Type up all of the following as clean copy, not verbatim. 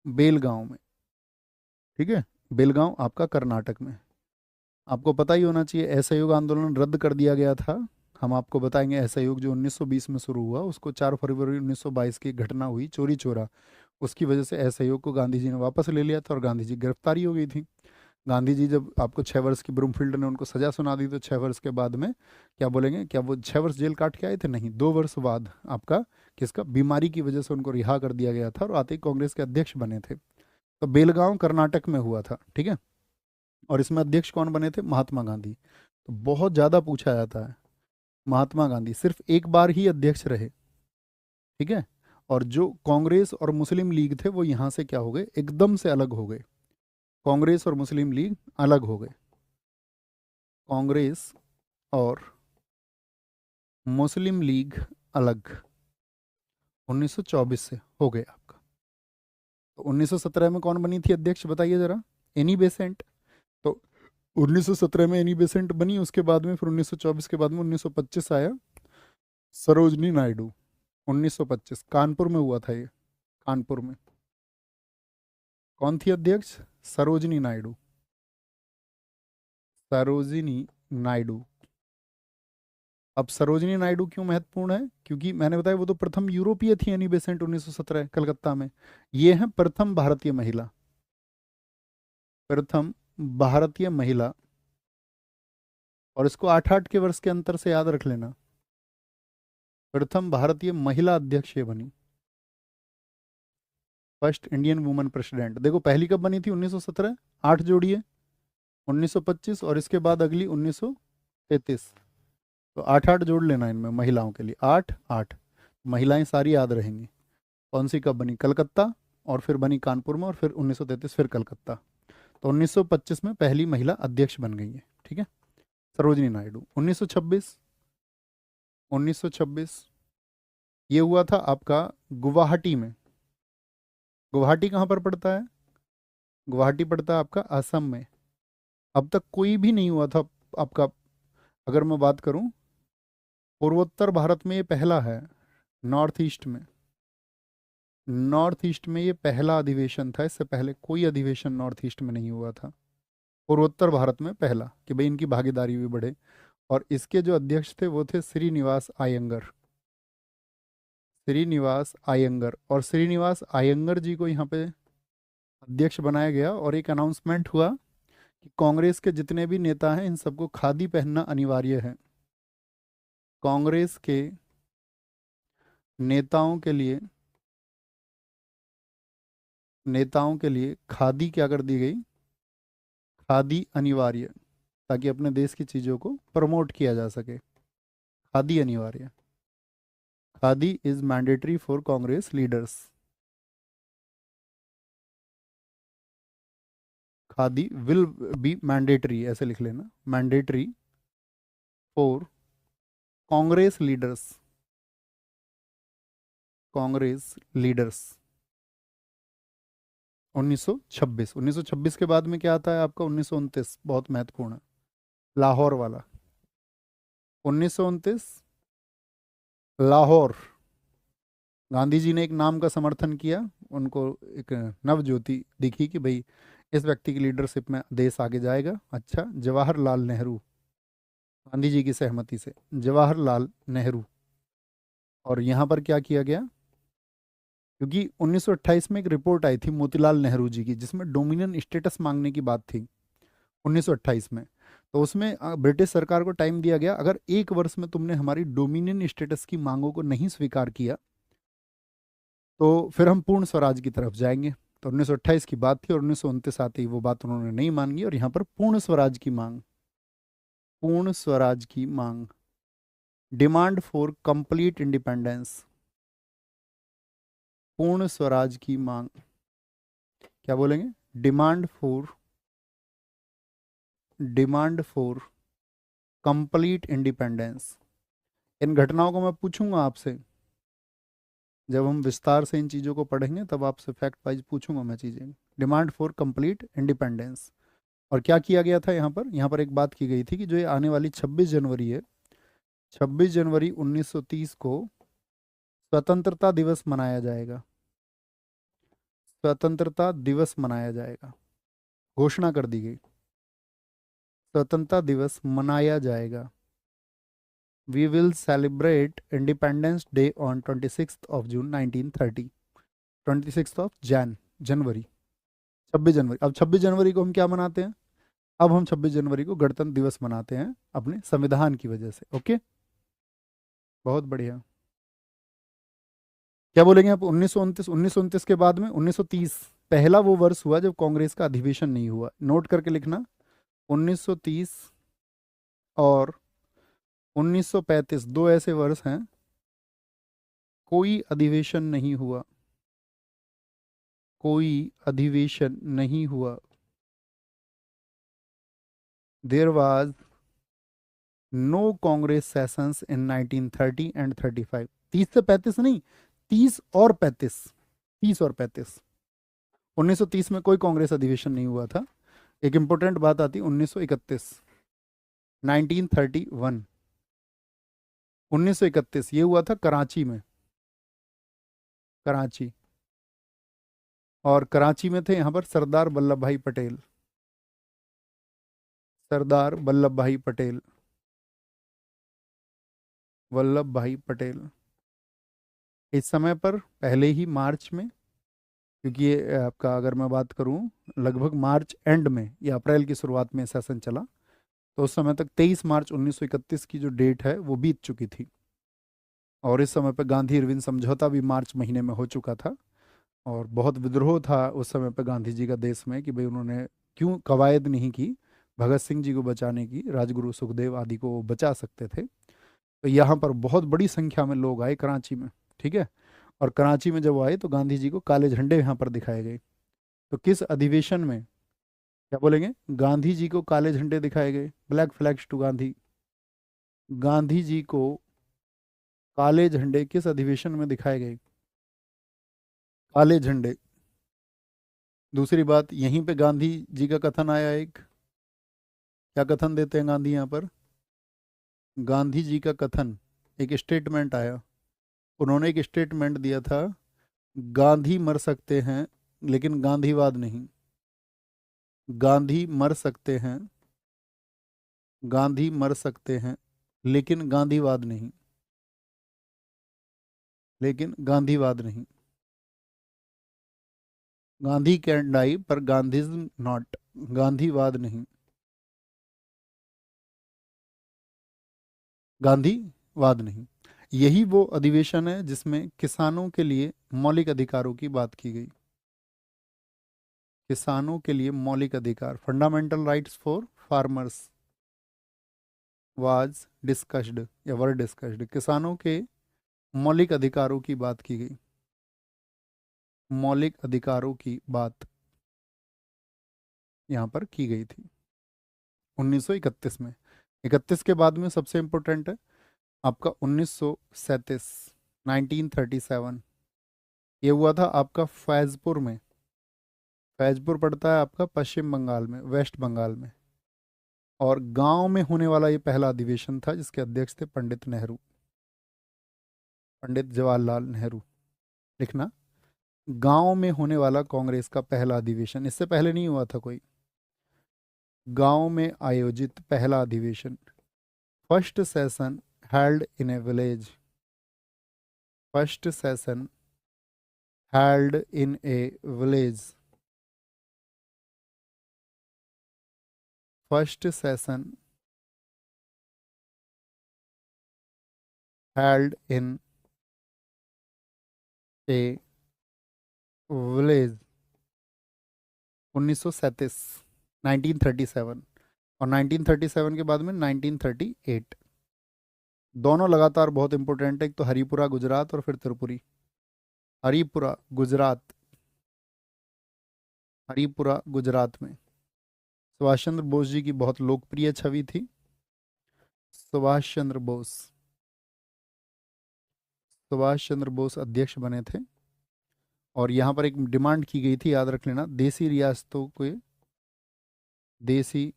बेलगांव में, ठीक है। बेलगांव आपका कर्नाटक में। आपको पता ही होना चाहिए असहयोग आंदोलन रद्द कर दिया गया था। हम आपको बताएंगे असहयोग जो 1920 में शुरू हुआ उसको 4 फरवरी 1922 की घटना हुई चोरी चोरा, उसकी वजह से असहयोग को गांधी जी ने वापस ले लिया था और गांधी जी गिरफ्तारी हो गई थी। गांधी जी जब आपको 6 वर्ष की ब्रूमफील्ड ने उनको सजा सुना दी तो 6 वर्ष के बाद में क्या बोलेंगे, क्या वो 6 वर्ष जेल काट के आए थे? नहीं, 2 वर्ष बाद आपका किसका बीमारी की वजह से उनको रिहा कर दिया गया था और आते ही कांग्रेस के अध्यक्ष बने थे। तो बेलगांव कर्नाटक में हुआ था, ठीक है। और इसमें अध्यक्ष कौन बने थे? महात्मा गांधी। तो बहुत ज्यादा पूछा जाता है, महात्मा गांधी सिर्फ एक बार ही अध्यक्ष रहे, ठीक है। और जो कांग्रेस और मुस्लिम लीग थे वो यहाँ से क्या हो गए, एकदम से अलग हो गए। कांग्रेस और मुस्लिम लीग अलग हो गए। कांग्रेस और मुस्लिम लीग अलग 1924 से हो गए आपका। तो 1917 में कौन बनी थी अध्यक्ष बताइए जरा? Annie Besant. तो 1917 में एनी बेसेंट बनी, उसके बाद में फिर 1924 के बाद में 1925 आया सरोजनी नायडू। 1925 कानपुर में हुआ था ये। कानपुर में कौन थी अध्यक्ष? सरोजनी नायडू। सरोजिनी नायडू। अब सरोजनी नायडू क्यों महत्वपूर्ण है? क्योंकि मैंने बताया वो तो प्रथम यूरोपीय थी एनी बेसेंट 1917 कलकत्ता में। ये है प्रथम भारतीय महिला, प्रथम भारतीय महिला। और इसको 8-8 के वर्ष के अंतर से याद रख लेना। प्रथम भारतीय महिला अध्यक्ष ये बनी, फर्स्ट इंडियन वुमन प्रेसिडेंट। देखो पहली कब बनी थी? 1917। 8 जोड़िए, 1925 और इसके बाद अगली 1933। तो 8-8 जोड़ लेना इनमें महिलाओं के लिए, 8-8 महिलाएं सारी याद रहेंगी। कौन सी कब बनी? कलकत्ता, और फिर बनी कानपुर में, और फिर 1933 फिर कलकत्ता। तो 1925 में पहली महिला अध्यक्ष बन गई है, ठीक है, सरोजिनी नायडू। 1926, 1926 ये हुआ था आपका गुवाहाटी में। गुवाहाटी कहाँ पर पड़ता है? गुवाहाटी पड़ता है आपका असम में। अब तक कोई भी नहीं हुआ था आपका, अगर मैं बात करूं पूर्वोत्तर भारत में ये पहला है। नॉर्थ ईस्ट में, नॉर्थ ईस्ट में ये पहला अधिवेशन था। इससे पहले कोई अधिवेशन नॉर्थ ईस्ट में नहीं हुआ था। पूर्वोत्तर भारत में पहला कि भाई इनकी भागीदारी भी बढ़े। और इसके जो अध्यक्ष थे वो थे श्रीनिवास आयंगर। श्रीनिवास आयंगर, और श्रीनिवास आयंगर जी को यहाँ पे अध्यक्ष बनाया गया। और एक अनाउंसमेंट हुआ कि कांग्रेस के जितने भी नेता हैं इन सबको खादी पहनना अनिवार्य है। कांग्रेस के नेताओं के लिए, नेताओं के लिए खादी क्या कर दी गई? खादी अनिवार्य, ताकि अपने देश की चीज़ों को प्रमोट किया जा सके। खादी अनिवार्य, khadi is mandatory for Congress leaders. Khadi will be mandatory, ऐसे लिख लेना, mandatory for Congress leaders, Congress leaders. 1926, 1926 के बाद में क्या आता है आपका? 1929, बहुत महत्वपूर्ण है, लाहौर वाला। 1929 लाहौर। गांधी जी ने एक नाम का समर्थन किया, उनको एक नव ज्योति दिखी कि भाई इस व्यक्ति की लीडरशिप में देश आगे जाएगा। अच्छा, जवाहरलाल नेहरू, गांधी जी की सहमति से जवाहरलाल नेहरू। और यहाँ पर क्या किया गया? क्योंकि 1928 में एक रिपोर्ट आई थी मोतीलाल नेहरू जी की जिसमें डोमिनियन स्टेटस मांगने की बात थी 1928 में। तो उसमें ब्रिटिश सरकार को टाइम दिया गया, अगर 1 वर्ष में तुमने हमारी डोमिनियन स्टेटस की मांगों को नहीं स्वीकार किया तो फिर हम पूर्ण स्वराज की तरफ जाएंगे। तो 1928 की बात थी और 1929 आते ही वो बात उन्होंने नहीं मानी और यहाँ पर पूर्ण स्वराज की मांग, पूर्ण स्वराज की मांग, डिमांड फॉर कंप्लीट इंडिपेंडेंस, पूर्ण स्वराज की मांग, क्या बोलेंगे? Demand for, demand for complete independence. इन घटनाओं को मैं पूछूंगा आपसे, जब हम विस्तार से इन चीज़ों को पढ़ेंगे तब आपसे फैक्ट वाइज पूछूंगा मैं चीज़ें। Demand for complete independence. और क्या किया गया था यहाँ पर? यहाँ पर एक बात की गई थी कि जो ये आने वाली 26 जनवरी है, 26 जनवरी 1930 को स्वतंत्रता दिवस मनाया जाएगा। स्वतंत्रता दिवस मनाया जाएगा, घोषणा कर दी गई, स्वतंत्रता दिवस मनाया जाएगा। We will celebrate independence day on 26 June 1930। 26 जनवरी, 26 जनवरी। अब 26 जनवरी को हम क्या मनाते हैं? अब हम 26 जनवरी को गणतंत्र दिवस मनाते हैं अपने संविधान की वजह से। ओके, बहुत बढ़िया। क्या बोलेंगे आप? 1929 के बाद में 1930 पहला वो वर्ष हुआ जब कांग्रेस का अधिवेशन नहीं हुआ। नोट करके लिखना, 1930 और 1935 दो ऐसे वर्ष हैं कोई अधिवेशन नहीं हुआ, कोई अधिवेशन नहीं हुआ। There was no Congress sessions in 1930 and 35। 30 से 35 नहीं, 30 और 35, 30 और 35। 1930 में कोई कांग्रेस अधिवेशन नहीं हुआ था। एक इंपॉर्टेंट बात आती, 1931, 1931, 1931 ये हुआ था कराची में, कराची। और कराची में थे यहाँ पर सरदार वल्लभ भाई पटेल, सरदार वल्लभ भाई पटेल, वल्लभ भाई पटेल। इस समय पर पहले ही मार्च में, क्योंकि ये आपका अगर मैं बात करूं लगभग मार्च एंड में या अप्रैल की शुरुआत में सेशन चला, तो उस समय तक 23 मार्च 1931 की जो डेट है वो बीत चुकी थी। और इस समय पर गांधी इरविन समझौता भी मार्च महीने में हो चुका था। और बहुत विद्रोह था उस समय पर गांधी जी का देश में कि भाई उन्होंने क्यों कवायद नहीं की भगत सिंह जी को बचाने की, राजगुरु सुखदेव आदि को वो बचा सकते थे। तो यहाँ पर बहुत बड़ी संख्या में लोग आए कराची में, ठीक है। और कराची में जब वो आए तो गांधी जी को काले झंडे यहाँ पर दिखाए गए। तो किस अधिवेशन में, क्या बोलेंगे? गांधी जी को काले झंडे दिखाए गए, black flags to Gandhi. Gandhi ji को काले झंडे किस अधिवेशन में दिखाए गए? काले झंडे। दूसरी बात, यहीं पे गांधी जी का कथन आया एक, क्या कथन देते हैं गांधी यहाँ पर? गांधी जी का कथन, एक स्टेटमेंट आया। उन्होंने एक स्टेटमेंट दिया था, गांधी मर सकते हैं लेकिन गांधीवाद नहीं। गांधी मर सकते हैं, गांधी मर सकते हैं लेकिन गांधीवाद नहीं, लेकिन गांधीवाद नहीं। गांधी कैन डाई पर गांधीज्म नॉट, गांधीवाद नहीं, गांधीवाद नहीं। यही वो अधिवेशन है जिसमें किसानों के लिए मौलिक अधिकारों की बात की गई। किसानों के लिए मौलिक अधिकार, fundamental rights for farmers was discussed या वर डिस्कस्ड। किसानों के मौलिक अधिकारों की बात की गई, मौलिक अधिकारों की बात यहाँ पर की गई थी 1931 में। 31 के बाद में सबसे इंपॉर्टेंट है आपका 1937, 1937। ये हुआ था आपका फैजपुर में। फैजपुर पड़ता है आपका पश्चिम बंगाल में, वेस्ट बंगाल में। और गांव में होने वाला ये पहला अधिवेशन था जिसके अध्यक्ष थे पंडित नेहरू, पंडित जवाहरलाल नेहरू। लिखना, गांव में होने वाला कांग्रेस का पहला अधिवेशन, इससे पहले नहीं हुआ था कोई। गांव में आयोजित पहला अधिवेशन, first session held in A village, first session held in A village, first session held in A village, 1937, 1937। और 1937 के बाद में 1938। दोनों लगातार बहुत इंपॉर्टेंट है, एक तो हरिपुरा गुजरात और फिर त्रिपुरी। हरिपुरा गुजरात, हरिपुरा गुजरात में सुभाष चंद्र बोस जी की बहुत लोकप्रिय छवि थी। सुभाष चंद्र बोस, सुभाष चंद्र बोस अध्यक्ष बने थे। और यहाँ पर एक डिमांड की गई थी, याद रख लेना, देसी रियासतों के, देसी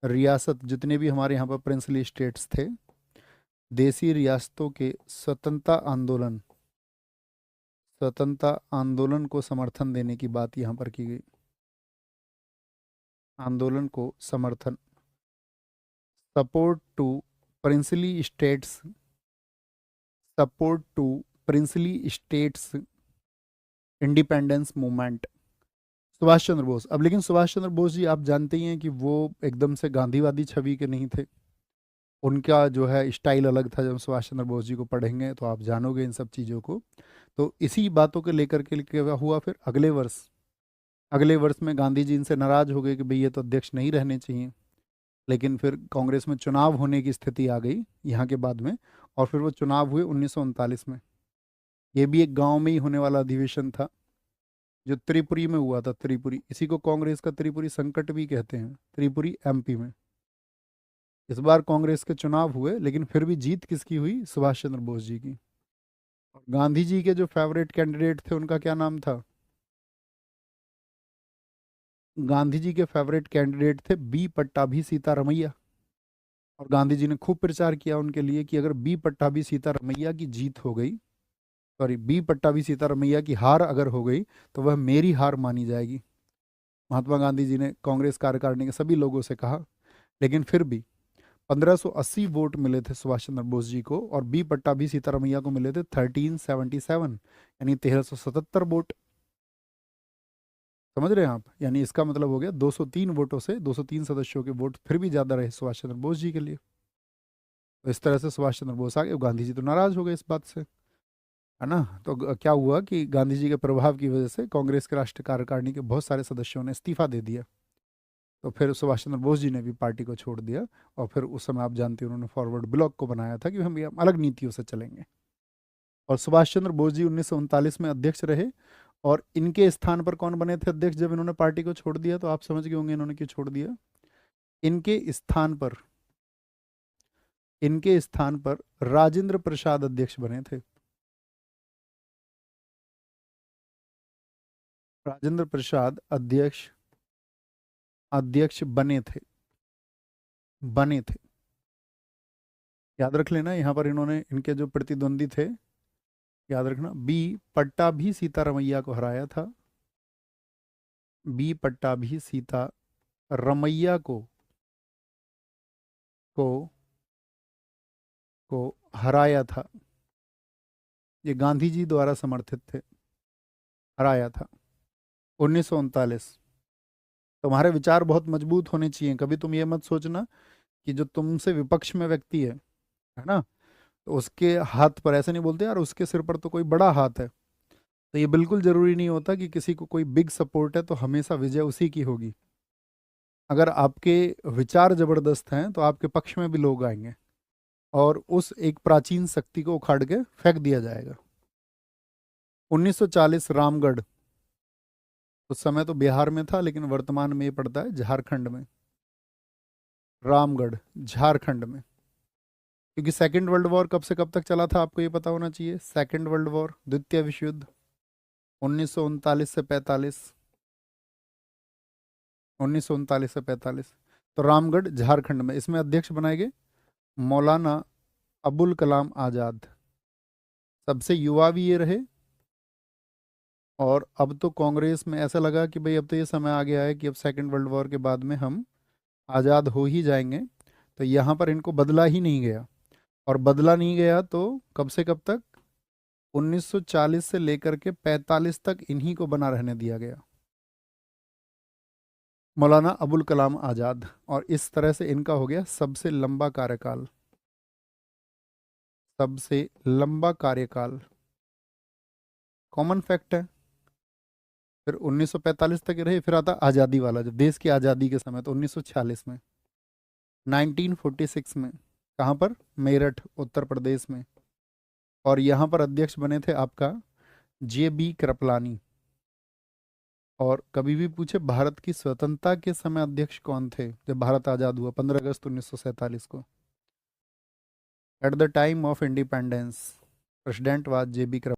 रियासत जितने भी हमारे यहाँ पर प्रिंसली स्टेट्स थे, देसी रियासतों के स्वतंत्रता आंदोलन, स्वतंत्रता आंदोलन को समर्थन देने की बात यहाँ पर की गई। आंदोलन को समर्थन, support to princely states, support to princely states independence movement, Subhash Chandra Bose. अब लेकिन सुभाष चंद्र बोस जी आप जानते ही हैं कि वो एकदम से गांधीवादी छवि के नहीं थे। उनका जो है स्टाइल अलग था। जब सुभाष चंद्र बोस जी को पढ़ेंगे तो आप जानोगे इन सब चीज़ों को। तो इसी बातों को लेकर के क्या हुआ फिर अगले वर्ष में गांधी जी इनसे नाराज हो गए कि भाई ये तो अध्यक्ष नहीं रहने चाहिए। लेकिन फिर कांग्रेस में चुनाव होने की स्थिति आ गई यहाँ के बाद में, और फिर वो चुनाव हुए 1939 में। ये भी एक गांव में ही होने वाला अधिवेशन था जो त्रिपुरी में हुआ था। त्रिपुरी, इसी को कांग्रेस का त्रिपुरी संकट भी कहते हैं। त्रिपुरी एमपी में इस बार कांग्रेस के चुनाव हुए, लेकिन फिर भी जीत किसकी हुई? सुभाष चंद्र बोस जी की। और गांधी जी के जो फेवरेट कैंडिडेट थे उनका क्या नाम था? गांधी जी के फेवरेट कैंडिडेट थे बी पट्टाभी सीतारमैया। और गांधी जी ने खूब प्रचार किया उनके लिए कि अगर बी पट्टाभी सीतारमैया की जीत हो गई, सॉरी बी पट्टाभी सीतारमैया की हार अगर हो गई तो वह मेरी हार मानी जाएगी। महात्मा गांधी जी ने कांग्रेस कार्यकारिणी के सभी लोगों से कहा। लेकिन फिर भी 1580 वोट मिले थे सुभाष चंद्र बोस जी को, और बी पट्टाभी सीतारमैया को मिले थे 1377, यानी 1377 वोट। समझ रहे हैं आप? यानी इसका मतलब हो गया 203 वोटों से, 203 सदस्यों के वोट फिर भी ज़्यादा रहे सुभाष चंद्र बोस जी के लिए। तो इस तरह से सुभाष चंद्र बोस आ गए। गांधी जी तो नाराज हो गए इस बात से, है ना। तो क्या हुआ कि गांधी जी के प्रभाव की वजह से कांग्रेस के राष्ट्रीय कार्यकारिणी के बहुत सारे सदस्यों ने इस्तीफा दे दिया। तो फिर सुभाष चंद्र बोस जी ने भी पार्टी को छोड़ दिया। और फिर उस समय आप जानते हैं उन्होंने फॉरवर्ड ब्लॉक को बनाया था कि हम ये अलग नीतियों से चलेंगे। और सुभाष चंद्र बोस जी 1939 में अध्यक्ष रहे। और इनके स्थान पर कौन बने थे अध्यक्ष जब इन्होंने पार्टी को छोड़ दिया? तो आप समझ गए होंगे इन्होंने क्यों छोड़ दिया। इनके स्थान पर राजेंद्र प्रसाद अध्यक्ष बने थे। राजेंद्र प्रसाद अध्यक्ष बने थे। याद रख लेना, यहाँ पर इन्होंने इनके जो प्रतिद्वंदी थे, याद रखना, बी पट्टाभी सीतारमैया को हराया था। बी पट्टाभी सीतारमैया को को हराया था। ये गांधी जी द्वारा समर्थित थे, हराया था 1939। तुम्हारे विचार बहुत मजबूत होने चाहिए। कभी तुम ये मत सोचना कि जो तुमसे विपक्ष में व्यक्ति है ना, तो उसके हाथ पर, ऐसे नहीं बोलते यार उसके सिर पर तो कोई बड़ा हाथ है। तो ये बिल्कुल जरूरी नहीं होता कि किसी को कोई बिग सपोर्ट है तो हमेशा विजय उसी की होगी। अगर आपके विचार जबरदस्त हैं तो आपके पक्ष में भी लोग आएंगे और उस एक प्राचीन शक्ति को उखाड़ के फेंक दिया जाएगा। 1940 रामगढ़, उस समय तो बिहार में था लेकिन वर्तमान में ये पड़ता है झारखंड में। रामगढ़ झारखंड में, क्योंकि सेकेंड वर्ल्ड वॉर कब से कब तक चला था आपको ये पता होना चाहिए। सेकेंड वर्ल्ड वॉर, द्वितीय विश्व युद्ध 1939 से 45, 1939 से 45। तो रामगढ़ झारखंड में, इसमें अध्यक्ष बनाए गए मौलाना अबुल कलाम आज़ाद। सबसे युवा भी ये रहे। और अब तो कांग्रेस में ऐसा लगा कि भाई अब तो ये समय आ गया है कि अब सेकेंड वर्ल्ड वॉर के बाद में हम आज़ाद हो ही जाएंगे। तो यहाँ पर इनको बदला ही नहीं गया। और बदला नहीं गया तो कब से कब तक? 1940 से लेकर के 45 तक इन्हीं को बना रहने दिया गया, मौलाना अबुल कलाम आज़ाद। और इस तरह से इनका हो गया सबसे लंबा कार्यकाल, सबसे लंबा कार्यकाल। कॉमन फैक्ट है। फिर 1945 तक रहे। फिर आता आज़ादी वाला, जब देश की आज़ादी के समय, तो 1946 में, 1946 में, कहाँ पर? मेरठ, उत्तर प्रदेश में। और यहाँ पर अध्यक्ष बने थे आपका JB कृपलानी। और कभी भी पूछे भारत की स्वतंत्रता के समय अध्यक्ष कौन थे जब भारत आज़ाद हुआ 15 अगस्त 1947 को? At the time of independence president was JB Kripalani.